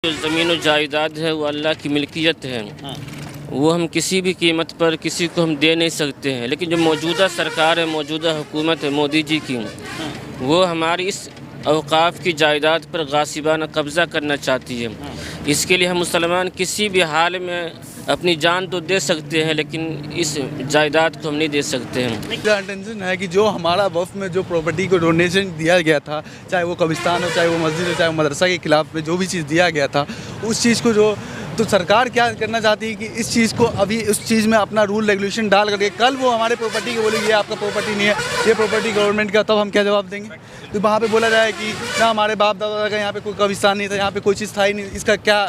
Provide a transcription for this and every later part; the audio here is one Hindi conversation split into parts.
जो ज़मीन और जायदाद है वो अल्लाह की मिल्कियत है। वो हम किसी भी कीमत पर किसी को हम दे नहीं सकते हैं। लेकिन जो मौजूदा सरकार है, मौजूदा हुकूमत है मोदी जी की, वो हमारी इस औक़ाफ़ की जायदाद पर गासिबाना कब्ज़ा करना चाहती है। इसके लिए हम मुसलमान किसी भी हाल में अपनी जान तो दे सकते हैं, लेकिन इस जायदाद को हम नहीं दे सकते हैं। मेरा इंटेंशन है कि जो हमारा वफ़ में जो प्रॉपर्टी को डोनेशन दिया गया था, चाहे वो कब्रिस्तान हो, चाहे वो मस्जिद हो, चाहे वो मदरसा के खिलाफ में जो भी चीज़ दिया गया था, उस चीज़ को जो तो सरकार क्या करना चाहती है कि इस चीज़ को अभी उस चीज़ में अपना रूल रेगुलेशन डाल करके कल वो हमारे प्रॉपर्टी के बोलेगी ये आपका प्रॉपर्टी नहीं है, ये प्रॉपर्टी गवर्नमेंट का, तब हम क्या जवाब देंगे? तो वहाँ पे बोला जाए कि ना हमारे बाप दादा का यहाँ पे कोई कब्रिस्तान नहीं था, यहाँ पे कोई चीज़ था ही नहीं, इसका क्या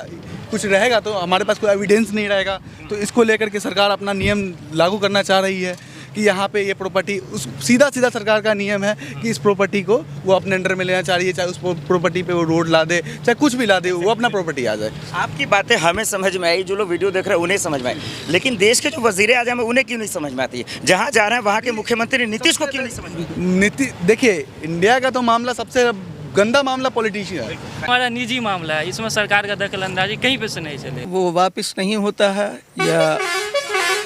कुछ रहेगा? तो हमारे पास कोई एविडेंस नहीं रहेगा। तो इसको लेकर के सरकार अपना नियम लागू करना चाह रही है कि यहाँ पे ये प्रॉपर्टी उस सीधा सरकार का नियम है कि इस प्रॉपर्टी को वो अपने अंडर में लेना चाह रही है, चाहे उस प्रॉपर्टी पे वो रोड ला दे, चाहे कुछ भी ला दे, वो अपना प्रॉपर्टी आ जाए। आपकी बातें हमें समझ में आई, जो लोग वीडियो देख रहे हैं उन्हें समझ में आई, लेकिन देश के जो वजीर आज़म है उन्हें क्यों नहीं समझ में आती है? जहाँ जा रहे हैं वहाँ के मुख्यमंत्री नीतीश को क्यों नहीं समझ में? देखिए, इंडिया का तो मामला सबसे गंदा मामला पॉलिटिशियन है। हमारा निजी मामला है, इसमें सरकार का दखल अंदाजी कहीं पे से नहीं चले। वो वापस नहीं होता है या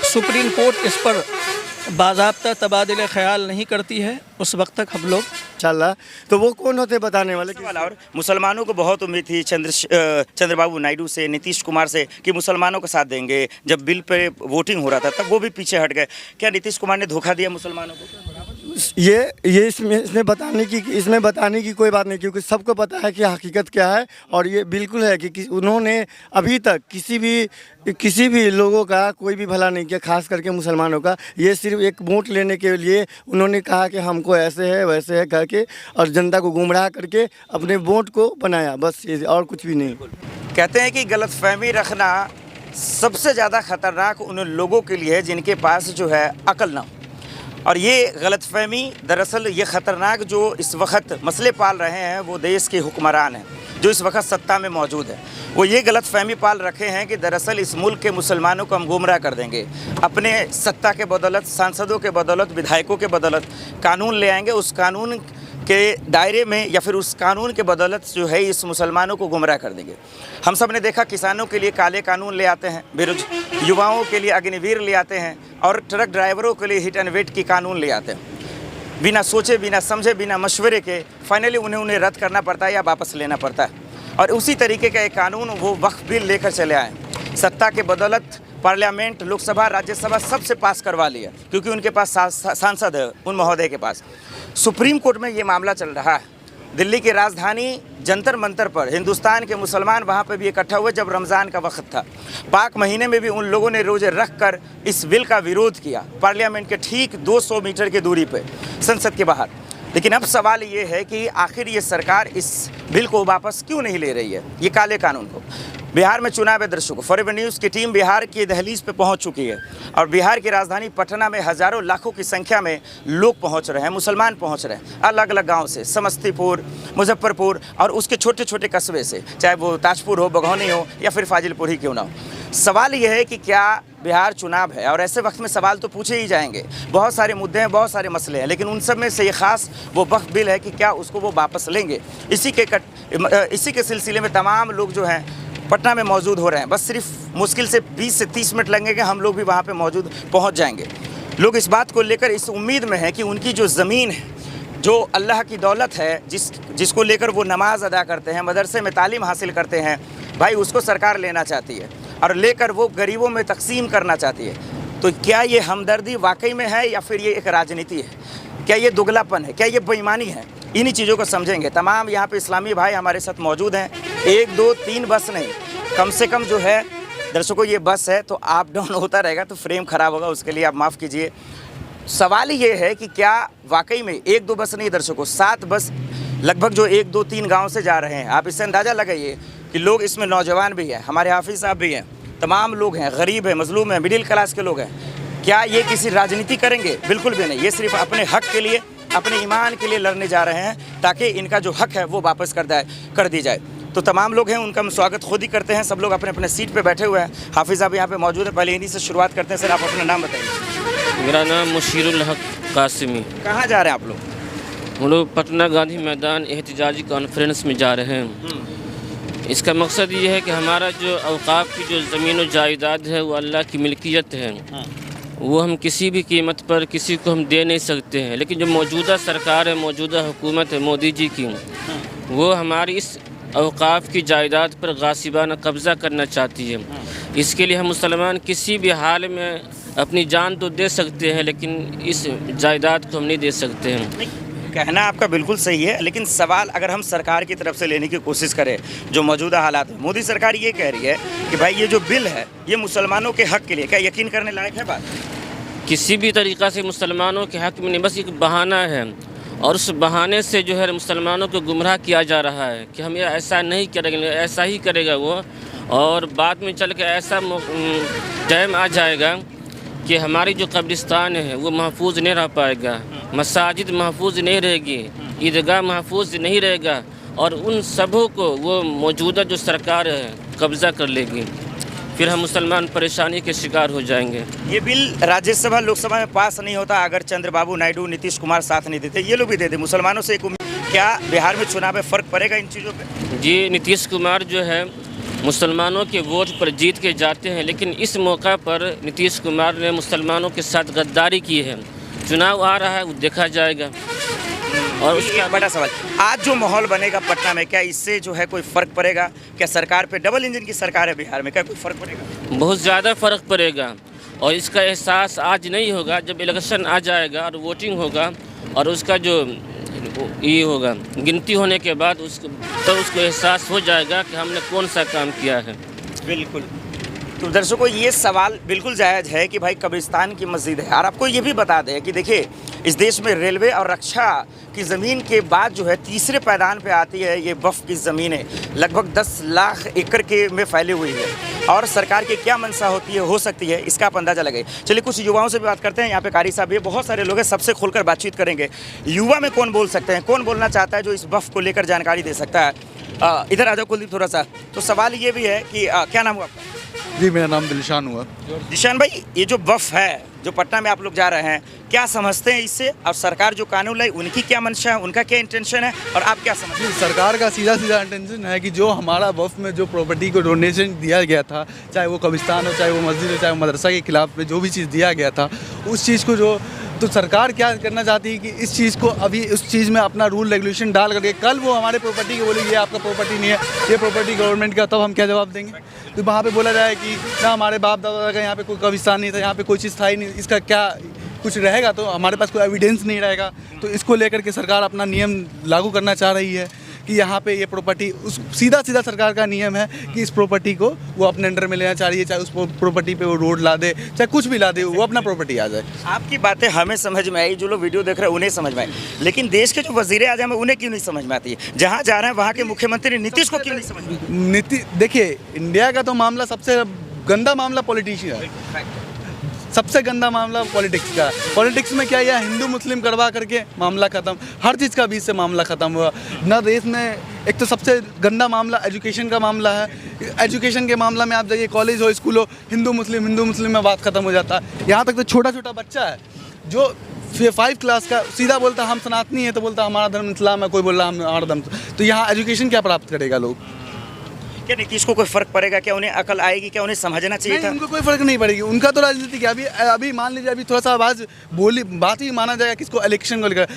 सुप्रीम कोर्ट इस पर बाज़ाब्ता तबादले ख्याल नहीं करती है, उस वक्त तक हम लोग इंशाल्लाह। तो वो कौन होते बताने वाले? और मुसलमानों को बहुत उम्मीद थी चंद्रबाबू नायडू से, नीतीश कुमार से कि मुसलमानों का साथ देंगे। जब बिल पे वोटिंग हो रहा था तब वो भी पीछे हट गए। क्या नीतीश कुमार ने धोखा दिया मुसलमानों को? ये इसमें बताने की कोई बात नहीं, क्योंकि सबको पता है कि हकीकत क्या है। और ये बिल्कुल है कि उन्होंने अभी तक किसी भी लोगों का कोई भी भला नहीं किया, खास करके मुसलमानों का। ये सिर्फ एक वोट लेने के लिए उन्होंने कहा कि हमको ऐसे है वैसे है करके और जनता को गुमराह करके अपने वोट को बनाया, बस ये, और कुछ भी नहीं। कहते हैं कि गलतफहमी रखना सबसे ज़्यादा ख़तरनाक उन लोगों के लिए है जिनके पास जो है अकल ना हो। और ये गलतफहमी दरअसल ये ख़तरनाक जो इस वक्त मसले पाल रहे हैं वो देश के हुक्मरान हैं जो इस वक्त सत्ता में मौजूद है। वो ये गलतफहमी पाल रखे हैं कि दरअसल इस मुल्क के मुसलमानों को हम गुमराह कर देंगे, अपने सत्ता के बदौलत, सांसदों के बदौलत, विधायकों के बदौलत कानून ले आएंगे। उस कानून के दायरे में या फिर उस कानून के बदौलत जो है इस मुसलमानों को गुमराह कर देंगे। हम सब ने देखा, किसानों के लिए काले कानून ले आते हैं, युवाओं के लिए अग्निवीर ले आते हैं और ट्रक ड्राइवरों के लिए हिट एंड वेट की कानून ले आते हैं। बिना सोचे, बिना समझे, बिना मशवरे के फाइनली उन्हें रद्द करना पड़ता है या वापस लेना पड़ता है। और उसी तरीके का एक कानून वो वक्फ बिल लेकर चले आए। सत्ता के बदौलत पार्लियामेंट, लोकसभा, राज्यसभा सबसे पास करवा लिया क्योंकि उनके पास सांसद है उन महोदय के पास। सुप्रीम कोर्ट में ये मामला चल रहा है। दिल्ली की राजधानी जंतर मंतर पर हिंदुस्तान के मुसलमान वहाँ पर भी इकट्ठा हुए जब रमज़ान का वक्त था। पाक महीने में भी उन लोगों ने रोज़े रख कर इस बिल का विरोध किया, पार्लियामेंट के ठीक 200 मीटर की दूरी पर, संसद के बाहर। लेकिन अब सवाल ये है कि आखिर ये सरकार इस बिल को वापस क्यों नहीं ले रही है, ये काले कानून को। बिहार में चुनाव है दर्शकों, फॉरएवर न्यूज़ की टीम बिहार की दहलीज पे पहुंच चुकी है और बिहार की राजधानी पटना में हज़ारों लाखों की संख्या में लोग पहुंच रहे हैं, मुसलमान पहुंच रहे हैं अलग अलग गांव से, समस्तीपुर, मुजफ्फरपुर और उसके छोटे छोटे कस्बे से, चाहे वो ताजपुर हो, बघौनी हो या फिर फाजिलपुर ही क्यों ना हो। सवाल यह है कि क्या बिहार चुनाव है और ऐसे वक्त में सवाल तो पूछे ही जाएंगे। बहुत सारे मुद्दे हैं, बहुत सारे मसले हैं, लेकिन उन सब में से ये ख़ास वो वक्फ बिल है कि क्या उसको वो वापस लेंगे। इसी के सिलसिले में तमाम लोग जो हैं पटना में मौजूद हो रहे हैं। बस सिर्फ मुश्किल से 20 से 30 मिनट लगेंगे, हम लोग भी वहाँ पे मौजूद पहुँच जाएंगे। लोग इस बात को लेकर इस उम्मीद में हैं कि उनकी जो ज़मीन है, जो अल्लाह की दौलत है, जिसको लेकर वो नमाज अदा करते हैं, मदरसे में तालीम हासिल करते हैं, भाई उसको सरकार लेना चाहती है और लेकर वो गरीबों में तकसीम करना चाहती है। तो क्या ये हमदर्दी वाकई में है या फिर ये एक राजनीति है? क्या ये दुगलापन है? क्या ये बेईमानी है? इन्हीं चीज़ों को समझेंगे। तमाम यहाँ पे इस्लामी भाई हमारे साथ मौजूद हैं। 1 2 3 बस नहीं, कम से कम जो है दर्शकों ये बस है तो अप डाउन होता रहेगा तो फ्रेम ख़राब होगा, उसके लिए आप माफ़ कीजिए। सवाल ये है कि क्या वाकई में 1 2 बस नहीं दर्शकों, 7 बस लगभग जो 1 2 3 गाँव से जा रहे हैं। आप इससे अंदाज़ा लगाइए कि लोग इसमें नौजवान भी हैं, हमारे हाफिज़ साहब भी हैं, तमाम लोग हैं, गरीब हैं, मजलूम हैं, मिडिल क्लास के लोग हैं। क्या ये किसी राजनीति करेंगे? बिल्कुल भी नहीं। ये सिर्फ अपने हक के लिए, अपने ईमान के लिए लड़ने जा रहे हैं ताकि इनका जो हक है वो वापस कर दी जाए। तो तमाम लोग हैं, उनका हम स्वागत खुद ही करते हैं। सब लोग अपने अपने सीट पे बैठे हुए हैं। हाफिज़ साहब यहाँ पे मौजूद है, पहले इन्हीं से शुरुआत करते हैं। सर आप अपना नाम बताइए। मेरा नाम मुशीरुल हक कासिमी। कहाँ जा रहे हैं आप लोग? हम लोग पटना गांधी मैदान एहतजाजी कॉन्फ्रेंस में जा रहे हैं। इसका मकसद ये है कि हमारा जो औकाफ की जो ज़मीन और जायदाद है वो अल्लाह की मिल्कियत है, वो हम किसी भी कीमत पर किसी को हम दे नहीं सकते हैं। लेकिन जो मौजूदा सरकार है, मौजूदा हुकूमत है मोदी जी की, वो हमारी इस औकाफ की जायदाद पर गासिबाना कब्ज़ा करना चाहती है। इसके लिए हम मुसलमान किसी भी हाल में अपनी जान तो दे सकते हैं, लेकिन इस जायदाद को हम नहीं दे सकते हैं। कहना आपका बिल्कुल सही है, लेकिन सवाल अगर हम सरकार की तरफ से लेने की कोशिश करें, जो मौजूदा हालात है, मोदी सरकार ये कह रही है कि भाई ये जो बिल है ये मुसलमानों के हक़ के लिए, क्या यकीन करने लायक है बात? किसी भी तरीक़ा से मुसलमानों के हक़ में नहीं, बस एक बहाना है, और उस बहाने से जो है मुसलमानों को गुमराह किया जा रहा है कि हम ऐसा नहीं करेंगे, ऐसा ही करेगा वो, और बाद में चल के ऐसा टाइम आ जाएगा कि हमारी जो कब्रिस्तान है वो महफूज नहीं रह पाएगा, मसाजिद महफूज नहीं रहेगी, ईदगाह महफूज नहीं रहेगा, और उन सबों को वो मौजूदा जो सरकार है कब्ज़ा कर लेगी। फिर हम मुसलमान परेशानी के शिकार हो जाएंगे। ये बिल राज्यसभा लोकसभा में पास नहीं होता अगर चंद्रबाबू नायडू, नीतीश कुमार साथ नहीं देते, ये लोग भी देते। मुसलमानों से एक उम्मीद, क्या बिहार में चुनाव में फ़र्क पड़ेगा इन चीज़ों पे? जी, नीतीश कुमार जो है मुसलमानों के वोट पर जीत के जाते हैं, लेकिन इस मौका पर नीतीश कुमार ने मुसलमानों के साथ गद्दारी की है। चुनाव आ रहा है, वो देखा जाएगा। और उसका बड़ा सवाल, आज जो माहौल बनेगा पटना में, क्या इससे जो है कोई फ़र्क पड़ेगा? क्या सरकार पे, डबल इंजन की सरकार है बिहार में, क्या कोई फ़र्क पड़ेगा? बहुत ज़्यादा फ़र्क पड़ेगा, और इसका एहसास आज नहीं होगा, जब इलेक्शन आ जाएगा और वोटिंग होगा और उसका जो ये होगा गिनती होने के बाद उसको एहसास हो जाएगा कि हमने कौन सा काम किया है। बिल्कुल। तो दर्शकों, ये सवाल बिल्कुल जायज़ है कि भाई कब्रिस्तान की मस्जिद है। और आपको ये भी बता दें कि देखिए, इस देश में रेलवे और रक्षा की ज़मीन के बाद जो है तीसरे पैदान पे आती है ये वक्फ की ज़मीनें, लगभग 10 लाख एकड़ के में फैली हुई है। और सरकार की क्या मंशा होती है, हो सकती है, इसका आप अंदाज़ा लगाइए। चलिए कुछ युवाओं से भी बात करते हैं। यहाँ पे कारी साहब भी, बहुत सारे लोग हैं, सबसे खुलकर बातचीत करेंगे। युवा में कौन बोल सकते हैं, कौन बोलना चाहता है जो इस वक्फ को लेकर जानकारी दे सकता है? इधर आ जाओ कुलदीप थोड़ा सा। तो सवाल ये भी है कि क्या नाम हुआ आपका? जी, मेरा नाम दिलशान हुआ। दिशान भाई, ये जो वक्फ है जो पटना में आप लोग जा रहे हैं, क्या समझते हैं इससे? और सरकार जो कानून लाई उनकी क्या मंशा है, उनका क्या इंटेंशन है, और आप क्या समझते हैं? सरकार का सीधा इंटेंशन है कि जो हमारा वक्फ में जो प्रॉपर्टी को डोनेशन दिया गया था, चाहे वो कब्रिस्तान हो, चाहे वो मस्जिद हो, चाहे वो मदरसा के खिलाफ में जो भी चीज़ दिया गया था, उस चीज़ को जो तो सरकार क्या करना चाहती है कि इस चीज़ को अभी उस चीज़ में अपना रूल रेगुलेशन डाल करके कल वो हमारे प्रॉपर्टी को बोले ये आपका प्रॉपर्टी नहीं है, ये प्रॉपर्टी गवर्नमेंट का, तब हम क्या जवाब देंगे? तो वहाँ पे बोला जाए कि ना हमारे बाप दादा का यहाँ पे कोई कब्रिस्तान नहीं था, यहाँ पे कोई चीज़ था ही नहीं, इसका क्या कुछ रहेगा? तो हमारे पास कोई एविडेंस नहीं रहेगा। तो इसको लेकर के सरकार अपना नियम लागू करना चाह रही है कि यहाँ पे ये प्रॉपर्टी, उस सीधा सरकार का नियम है कि इस प्रॉपर्टी को वो अपने अंडर में लेना चाह रही है, चाहे उस प्रॉपर्टी पे वो रोड ला दे, चाहे कुछ भी ला दे, वो अपना प्रॉपर्टी आ जाए। आपकी बातें हमें समझ में आई, जो लोग वीडियो देख रहे हैं उन्हें समझ में आई, लेकिन देश के जो वजीर आज़म है उन्हें क्यों नहीं समझ में आती है? जहाँ जा रहे हैं वहाँ के मुख्यमंत्री नीतीश को क्यों नहीं समझ में? देखिए, इंडिया का तो मामला सबसे गंदा मामला पॉलिटिशियन है, सबसे गंदा मामला पॉलिटिक्स का है। पॉलिटिक्स में क्या है, हिंदू मुस्लिम करवा करके मामला ख़त्म, हर चीज़ का बीच से मामला ख़त्म हुआ ना देश में। एक तो सबसे गंदा मामला एजुकेशन का मामला है। एजुकेशन के मामला में आप जाइए, कॉलेज हो, स्कूल हो, हिंदू मुस्लिम में बात ख़त्म हो जाता है। यहाँ तक तो छोटा बच्चा है जो 5 क्लास का सीधा बोलता हम सनातनी है, तो बोलता हमारा धर्म इस्लाम है, कोई बोल रहा हमारा धर्म। तो यहाँ एजुकेशन क्या प्राप्त करेगा लोग? क्या नीतीश को कोई फ़र्क पड़ेगा? क्या उन्हें अकल आएगी? क्या उन्हें समझना चाहिए था? उनको कोई फ़र्क नहीं पड़ेगी, उनका तो राजनीति क्या। अभी मान लीजिए, अभी थोड़ा सा आवाज़ बात ही माना जाएगा किसको, इलेक्शन को लेकर।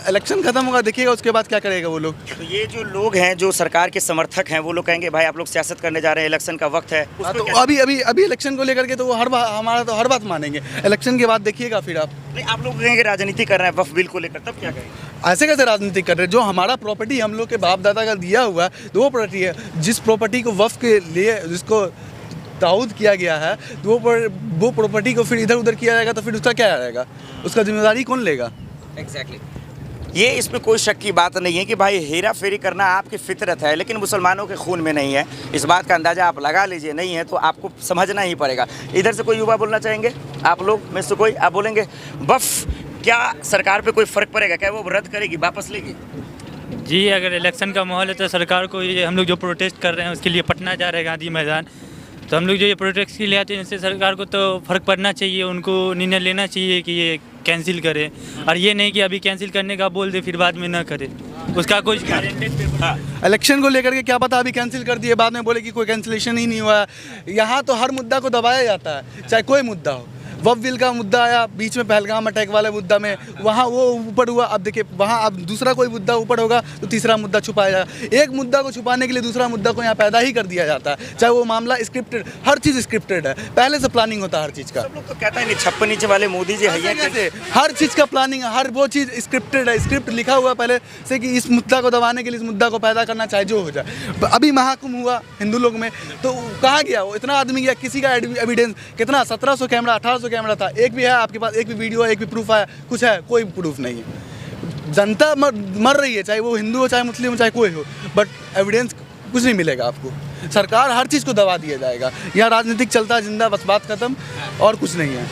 इलेक्शन खत्म होगा, देखिएगा उसके बाद क्या करेगा वो लोग। तो ये जो लोग हैं जो सरकार के समर्थक हैं, वो लोग कहेंगे भाई आप लोग सियासत करने जा रहे हैं, इलेक्शन का वक्त है। तो अभी इलेक्शन को लेकर के तो वो हमारा तो हर बात मानेंगे। इलेक्शन के बाद देखिएगा फिर आप। नहीं, आप लोग कहेंगे राजनीति कर रहे हैं वक्फ बिल को लेकर, तब क्या कहेंगे? ऐसे कैसे राजनीति कर रहे हैं? जो हमारा प्रॉपर्टी हम लोग के बाप दादा का दिया हुआ है, तो वो प्रॉपर्टी है। जिस प्रॉपर्टी को वक्फ के लिए जिसको ताउद किया गया है, तो वो प्रॉपर्टी को फिर इधर उधर किया जाएगा, तो फिर उसका क्या रहेगा? उसका जिम्मेदारी कौन लेगा? एग्जैक्टली। ये इसमें कोई शक की बात नहीं है कि भाई हेरा फेरी करना आपकी फितरत है, लेकिन मुसलमानों के खून में नहीं है। इस बात का अंदाज़ा आप लगा लीजिए, नहीं है तो आपको समझना ही पड़ेगा। इधर से कोई युवा बोलना चाहेंगे? आप लोग में से कोई आप बोलेंगे वक्फ क्या सरकार पे कोई फ़र्क पड़ेगा? क्या वो रद्द करेगी, वापस लेगी? जी, अगर इलेक्शन का माहौल है तो सरकार को ये हम लोग जो प्रोटेस्ट कर रहे हैं उसके लिए पटना जा रहे हैं गांधी मैदान, तो हम लोग जो ये प्रोटेस्ट के लिए आते हैं, इससे सरकार को तो फ़र्क पड़ना चाहिए, उनको निर्णय लेना चाहिए कि ये कैंसिल करे, और ये नहीं कि अभी कैंसिल करने का बोल दे फिर बाद में ना करे। उसका कुछ गारंटेड पेपर। हाँ इलेक्शन को लेकर के क्या पता अभी कैंसिल कर दिए, बाद में बोले कि कोई कैंसिलेशन ही नहीं हुआ है। यहाँ तो हर मुद्दा को दबाया जाता है, चाहे कोई मुद्दा हो। वफ विल का मुद्दा आया बीच में, पहलगाम अटैक वाले मुद्दा में, वहाँ वो ऊपर हुआ। अब देखिए वहाँ अब दूसरा कोई मुद्दा ऊपर होगा तो तीसरा मुद्दा छुपाया जाएगा। एक मुद्दा को छुपाने के लिए दूसरा मुद्दा को यहाँ पैदा ही कर दिया जाता है, चाहे वो मामला स्क्रिप्टेड, हर चीज़ स्क्रिप्टेड है, पहले से प्लानिंग होता है हर चीज़ का। सब लोग तो कहता है 56 इंच वाले मोदी जी है कैसे हर चीज़ का प्लानिंग है, हर वो चीज़ स्क्रिप्टेड है, स्क्रिप्ट लिखा हुआ पहले से कि इस मुद्दा को दबाने के लिए, इस मुद्दा को पैदा करना, चाहे जो हो जाए। अभी महाकुंभ हुआ हिंदू लोग में, तो कहाँ गया वो इतना आदमी गया, किसी का एविडेंस कितना 1700 कैमरा 1800 कैमरा था, एक भी है आपके पास, एक भी वीडियो है, एक भी प्रूफ है, कुछ है? कोई प्रूफ नहीं है। जनता मर रही है, चाहे वो हिंदू हो, चाहे मुस्लिम हो, चाहे कोई हो, बट एविडेंस कुछ नहीं मिलेगा आपको। सरकार हर चीज़ को दबा दिया जाएगा। यहाँ राजनीतिक चलता है जिंदा, बस बात खत्म, और कुछ नहीं है।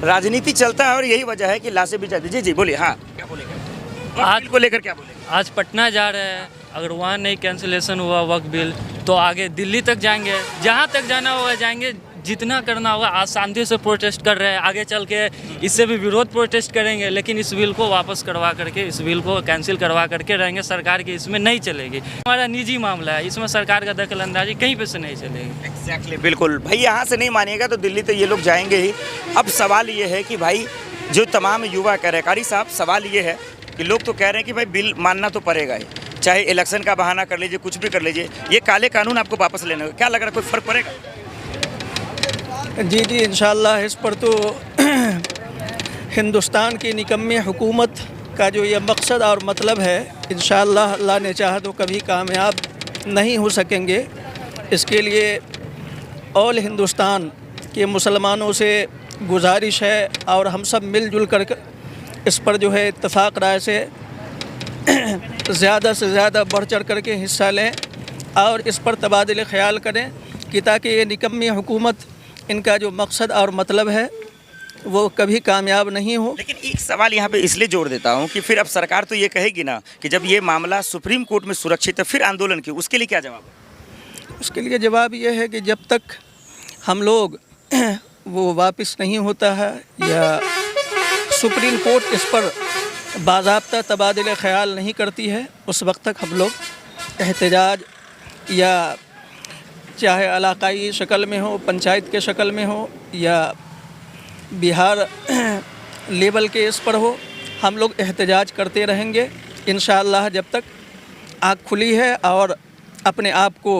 राजनीति चलता है और यही वजह है कि लाशें भी जाती। जी जी बोलिए। हाँ क्या बोलेंगे आज को लेकर, क्या बोलेंगे? आज पटना जा रहे हैं, अगर वहाँ नहीं कैंसिलेशन हुआ वक्त बिल तो आगे दिल्ली तक जाएंगे, जहाँ तक जाना होगा जाएंगे, जितना करना होगा। आज शांति से प्रोटेस्ट कर रहे हैं, आगे चल के इससे भी विरोध प्रोटेस्ट करेंगे, लेकिन इस बिल को वापस करवा करके, इस बिल को कैंसिल करवा करके रहेंगे। सरकार की इसमें नहीं चलेगी, हमारा निजी मामला है, इसमें सरकार का दखल अंदाजी कहीं पे से नहीं चलेगी। एग्जैक्टली बिल्कुल भाई, यहाँ से नहीं मानिएगा तो दिल्ली तो ये लोग जाएंगे ही। अब सवाल ये है कि भाई जो तमाम युवा कह रहे हैं, कारी साहब सवाल ये है कि लोग तो कह रहे हैं कि भाई बिल मानना तो पड़ेगा ही, चाहे इलेक्शन का बहाना कर लीजिए, कुछ भी कर लीजिए, ये काले कानून आपको वापस लेने का क्या लग रहा है, कोई फ़र्क पड़ेगा? जी जी इंशाअल्लाह इस पर तो हिंदुस्तान की निकम्मी हुकूमत का जो ये मकसद और मतलब है, इंशाअल्लाह अल्लाह ने चाहा तो कभी कामयाब नहीं हो सकेंगे। इसके लिए ऑल हिंदुस्तान के मुसलमानों से गुजारिश है और हम सब मिलजुल कर इस पर जो है इत्तेफाक राय से ज़्यादा से ज़्यादा बढ़ चढ़ कर के हिस्सा लें और इस पर तबादले ख्याल करें कि ताकि ये निकम्मी हुकूमत, इनका जो मकसद और मतलब है वो कभी कामयाब नहीं हो। लेकिन एक सवाल यहाँ पे इसलिए जोड़ देता हूँ कि फिर अब सरकार तो ये कहेगी ना कि जब ये मामला सुप्रीम कोर्ट में सुरक्षित है फिर आंदोलन क्यों, उसके लिए क्या जवाब है? उसके लिए जवाब ये है कि जब तक हम लोग वो वापस नहीं होता है या सुप्रीम कोर्ट इस पर बाज़ाब्ता तबादले ख्याल नहीं करती है, उस वक्त तक हम लोग एहतजाज या चाहे इलाकाई शक्ल में हो, पंचायत के शक्ल में हो या बिहार लेवल के इस पर हो, हम लोग एहतजाज करते रहेंगे इंशाअल्लाह जब तक आँख खुली है और अपने आप को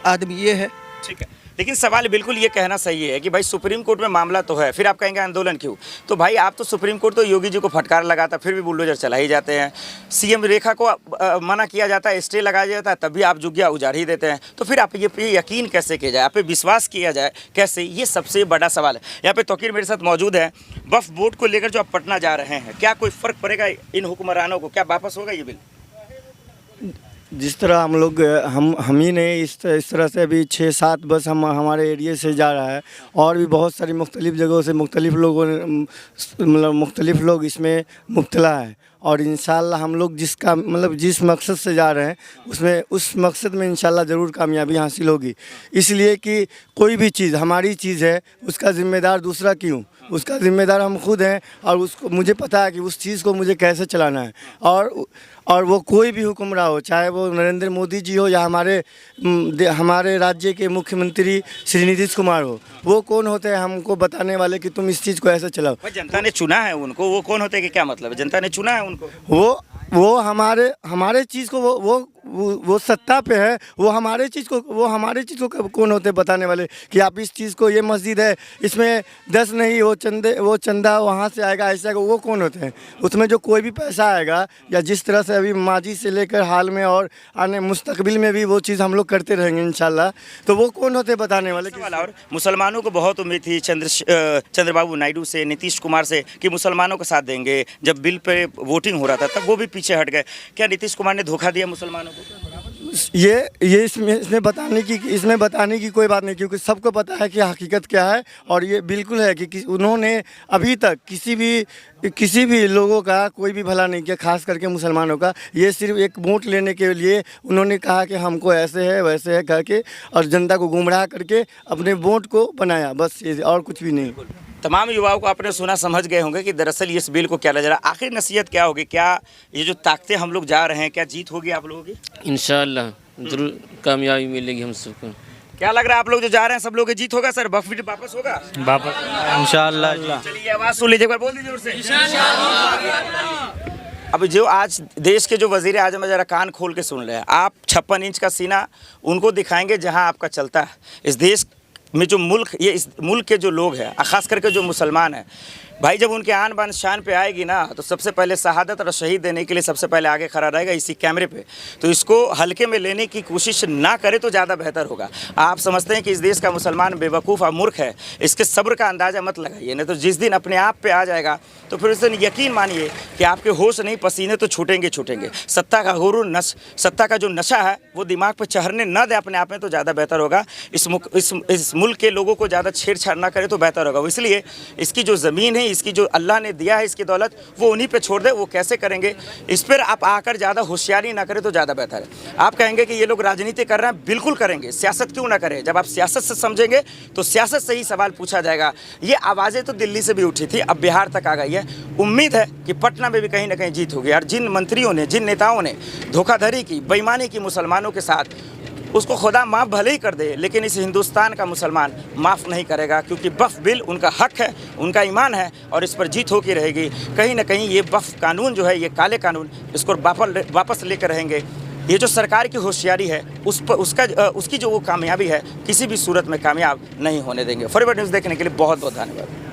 आदमी ये है। ठीक है, लेकिन सवाल बिल्कुल ये कहना सही है कि भाई सुप्रीम कोर्ट में मामला तो है, फिर आप कहेंगे आंदोलन क्यों? तो भाई आप तो सुप्रीम कोर्ट तो योगी जी को फटकार लगाता, फिर भी बुलडोजर चला ही जाते हैं। सीएम रेखा को मना किया जाता है, स्टे लगाया जाता है, तब भी आप जुग्गिया उजाड़ ही देते हैं। तो फिर आप ये पे यकीन कैसे किया जाए, आप पे विश्वास किया जाए कैसे, ये सबसे बड़ा सवाल है। यहाँ पे तौकीर मेरे साथ मौजूद है। वक्फ बोर्ड को लेकर जो आप पटना जा रहे हैं, क्या कोई फ़र्क पड़ेगा इन हुक्मरानों को, क्या वापस होगा ये बिल? जिस तरह हम लोग हम ही नहीं, इस तरह से अभी 6-7 बस हमारे एरिया से जा रहा है और भी बहुत सारी मुख्तलिफ़ जगहों से मुख्तलिफ़ लोगों ने मतलब मुख्तलिफ़ लोग इसमें मुब्तला है और इंशाल्लाह हम लोग जिसका मतलब जिस मकसद से जा रहे हैं उसमें उस मकसद में इंशाल्लाह ज़रूर कामयाबी हासिल होगी। इसलिए कि कोई भी चीज़ हमारी चीज़ है, उसका ज़िम्मेदार दूसरा क्यों, उसका ज़िम्मेदार हम खुद हैं और उसको मुझे पता है कि उस चीज़ को मुझे कैसे चलाना है। और वो कोई भी हुक्मरान हो, चाहे वो नरेंद्र मोदी जी हो या हमारे राज्य के मुख्यमंत्री श्री नीतीश कुमार हो, वो कौन होते हैं हमको बताने वाले कि तुम इस चीज़ को ऐसे चलाओ? जनता ने चुना है उनको, वो कौन होते हैं कि क्या मतलब है? जनता ने चुना है उनको, वो हमारे चीज़ को वो सत्ता पे है, वो हमारे चीज़ को कौन होते बताने वाले कि आप इस चीज़ को, ये मस्जिद है इसमें 10 नहीं वो चंदा वहाँ से आएगा, ऐसा आएगा, वो कौन होते हैं? उसमें जो कोई भी पैसा आएगा या जिस तरह से अभी माजी से लेकर हाल में और आने मुस्तकबिल में भी वो चीज़ हम लोग करते रहेंगे इंशाल्लाह, तो वो कौन होते बताने वाले? और मुसलमानों को बहुत उम्मीद थी चंद्रबाबू नायडू से, नीतीश कुमार से कि मुसलमानों का साथ देंगे। जब बिल पे वोटिंग हो रहा था तब वो भी पीछे हट गए। क्या नीतीश कुमार ने धोखा दिया मुसलमानों को? ये इसमें बताने की कोई बात नहीं, क्योंकि सबको पता है कि हकीकत क्या है और ये बिल्कुल है कि उन्होंने अभी तक किसी भी लोगों का कोई भी भला नहीं किया, खास करके मुसलमानों का। ये सिर्फ एक वोट लेने के लिए उन्होंने कहा कि हमको ऐसे है वैसे है करके और जनता को गुमराह करके अपने वोट को बनाया, बस ये और कुछ भी नहीं। तमाम युवाओं को आपने सुना, समझ गए होंगे कि दरअसल इस बिल को क्या लग रहा है। आखिर नसीहत क्या होगी, क्या ये जो ताकतें हम लोग जा रहे हैं, क्या जीत होगी आप लोगों की? इंशाअल्लाह ज़रूर कामयाबी मिलेगी हम सबको। क्या लग रहा है आप लोग जो जा रहे हैं सब लोग की जीत होगा सर? वक्फ बिल वापस होगा इंशाअल्लाह। चलिए आवाज़ सुन लीजिए, एक बार बोल दीजिए जोर से। अब जो आज देश के जो वज़ीर आज़म है, ज़रा कान खोल के सुन रहे हैं आप। 56 इंच का सीना उनको दिखाएंगे जहां आपका चलता है। इस देश में जो मुल्क, ये इस मुल्क के जो लोग हैं, ख़ास करके जो मुसलमान हैं भाई, जब उनके आन बान शान पे आएगी ना, तो सबसे पहले शहादत और शहीद देने के लिए सबसे पहले आगे खड़ा रहेगा इसी कैमरे पे। तो इसको हल्के में लेने की कोशिश ना करे तो ज़्यादा बेहतर होगा। आप समझते हैं कि इस देश का मुसलमान बेवकूफ़ और मूर्ख है, इसके सब्र का अंदाज़ा मत लगाइए, नहीं तो जिस दिन अपने आप पे आ जाएगा तो फिर उस दिन यकीन मानिए कि आपके होश नहीं, पसीने तो छूटेंगे छूटेंगे। सत्ता का गुरूर, सत्ता का जो नशा है वो दिमाग पर चढ़ने न दे अपने आप में, तो ज़्यादा बेहतर होगा। इस मुल्क के लोगों को ज़्यादा छेड़छाड़ ना करे तो बेहतर होगा। इसलिए इसकी जो ज़मीन है, इसकी जो अल्लाह ने दिया है, इसकी दौलत, वो उन्हीं पे छोड़ दे। वो कैसे करेंगे, इस पर आप आकर ज़्यादा होशियारी ना करें तो ज़्यादा बेहतर है। आप कहेंगे कि ये लोग राजनीति कर रहे हैं, बिल्कुल करेंगे, सियासत क्यों ना करें। जब आप सियासत से समझेंगे तो सियासत से ही सवाल पूछा जाएगा। ये आवाज़ें तो दिल्ली से भी उठी थी, अब बिहार तक आ गई है। उम्मीद है कि पटना में भी कहीं ना कहीं जीत होगी। और जिन मंत्रियों ने, जिन नेताओं ने धोखाधड़ी की, बेईमानी की मुसलमानों के साथ, उसको खुदा माफ़ भले ही कर दे, लेकिन इस हिंदुस्तान का मुसलमान माफ़ नहीं करेगा, क्योंकि वक्फ बिल उनका हक है, उनका ईमान है और इस पर जीत होकर रहेगी। कहीं ना कहीं ये वक्फ कानून जो है, ये काले कानून, इसको वापस लेकर रहेंगे। ये जो सरकार की होशियारी है, उसकी जो वो कामयाबी है, किसी भी सूरत में कामयाब नहीं होने देंगे। फॉरवर्ड न्यूज़ देखने के लिए बहुत बहुत धन्यवाद।